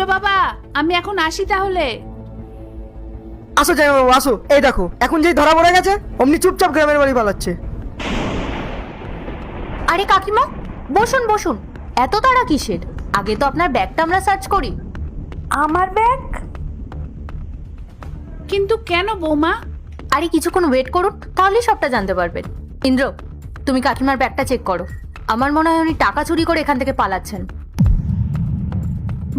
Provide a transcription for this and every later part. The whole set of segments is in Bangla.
ইন্দ্র বাবা, আমি এখন আসি তাহলে। আসো জামাইবাবু আসো, এই দেখো এখন যেই ধরা পড়ে গেছে অমনি চুপচাপ গ্রামের বাড়ি পালাচ্ছে। আরে কাকিমা, বসুন বসুন, এত তাড়া কিসের? আগে তো আপনার ব্যাগটা আমরা সার্চ করি। আমার ব্যাগ? কিন্তু কেন বৌমা? আরে কিছুক্ষণ ওয়েট করুন, তাহলেই সবটা জানতে পারবেন। ইন্দ্র, তুমি কাকিমার ব্যাগটা চেক করো। আমার মনে হয় উনি টাকা চুরি করে এখান থেকে পালাচ্ছেন।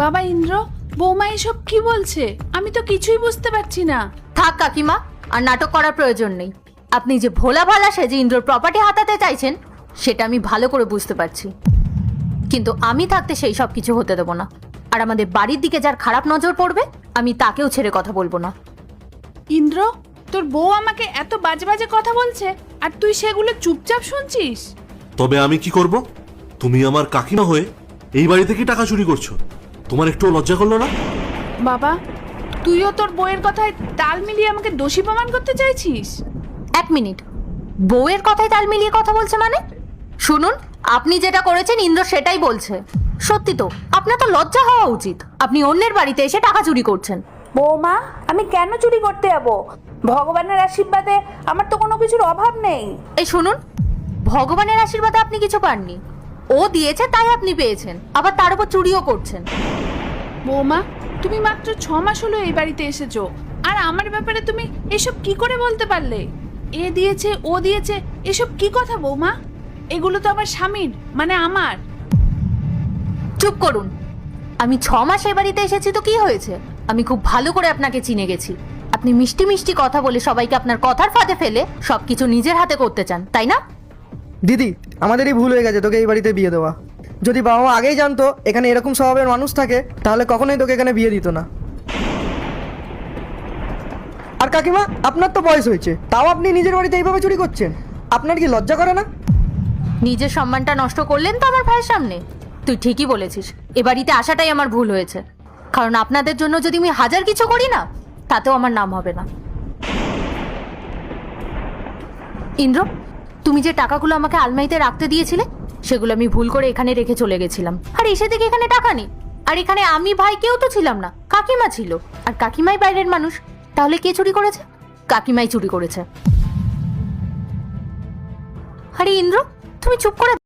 বাবা ইন্দ্র, বৌমা এসব কি বলছে? আমি তো কিছুই বুঝতে পারছি না। থাক কাকিমা, আর নাটক করার প্রয়োজন নেই। আপনি যে ভোলা ভালা সেজে ইন্দ্রর প্রপার্টি হাতাতে চাইছেন সেটা আমি ভালো করে বুঝতে পারছি, কিন্তু আমি থাকতে সেই সব কিছু হতে দেবো না। আর আমাদের বাড়ির দিকে যার খারাপ নজর পড়বে আমি তাকেও ছেড়ে কথা বলবো না। ইন্দ্র, তোর বউ আমাকে এত বাজে বাজে কথা বলছে আর তুই সেগুলো চুপচাপ শুনছিস? তবে আমি কি করব? তুমি আমার কাকিমা হয়ে এই বাড়ি থেকে টাকা চুরি করছো, তোমার একটু লজ্জা করলো না? বাবা, তুইও তোর বউয়ের কথায় তাল মিলিয়ে আমাকে দোষী প্রমাণ করতে চাইছিস? এক মিনিট, বউয়ের কথায় তাল মিলিয়ে কথা বলছে মানে? শুনুন, আপনি যেটা করেছেন ইন্দ্র সেটাই বলছে। সত্যি তো, আপনার তো লজ্জা হওয়া উচিত। আপনি অন্যের বাড়িতে এসে টাকা চুরি করছেন। বৌমা, আমি কেন চুরি করতে যাবো? ভগবানের আশীর্বাদে আমার তো কোনো কিছুর অভাব নেই। এই শুনুন, ভগবানের আশীর্বাদে আপনি কিছু পাননি, ও দিয়েছে তাই আপনি পেয়েছেন, আবার তার উপর চুরিও করছেন। বৌমা, তুমি মাত্র 6 মাস হলো এই বাড়িতে এসেছো, আর আমার ব্যাপারে তুমি এসব কি করে বলতে পারলে? এ দিয়েছে ও দিয়েছে, এসব কি কথা বৌমা? এগুলো তো আমার স্বামীর, মানে আমার। চুপ করুন। আমি 6 মাস এই বাড়িতে এসেছি তো কি হয়েছে? আমি খুব ভালো করে আপনাকে চিনে গেছি। আপনি মিষ্টি মিষ্টি কথা বলে সবাইকে আপনার কথার ফাঁদে ফেলে সবকিছু নিজের হাতে করতে চান, তাই না? দিদি, আমাদেরই ভুল হয়ে গেছে তোকে এই বাড়িতে বিয়ে দেওয়া। যদি বাবা মা আগেই জানতো এখানে এরকম স্বভাবের মানুষ থাকে তাহলে কখনোই তোকে এখানে বিয়ে দিত না। আর কাকিমা, আপনার তো বয়স হয়েছে, তাও আপনি নিজের বাড়িতে এইভাবে চুরি করছেন, আপনার কি লজ্জা করে না? নিজের সম্মানটা নষ্ট করলেন তো আমার ভাইয়ের সামনে। তুই ঠিকই বলেছিস, এ বাড়িতে আসাটাই আমার ভুল হয়েছে, কারণ আপনাদের জন্য যদি আমি হাজার কিছু করি না তাতেও আমার নাম হবে না। ইন্দ্র, তুমি যে টাকাগুলো আমাকে আলমারিতে রাখতে দিয়েছিলে সেগুলো আমি ভুল করে এখানে রেখে চলে গেছিলাম, আর এসে দেখি এখানে টাকা নেই। আর এখানে আমি ভাই কেউ তো ছিলাম না, কাকিমা ছিল, আর কাকিমাই বাইরের মানুষ। তাহলে কে চুরি করেছে? কাকিমাই চুরি করেছে। আরে ইন্দ্র, তুমি চুপ করে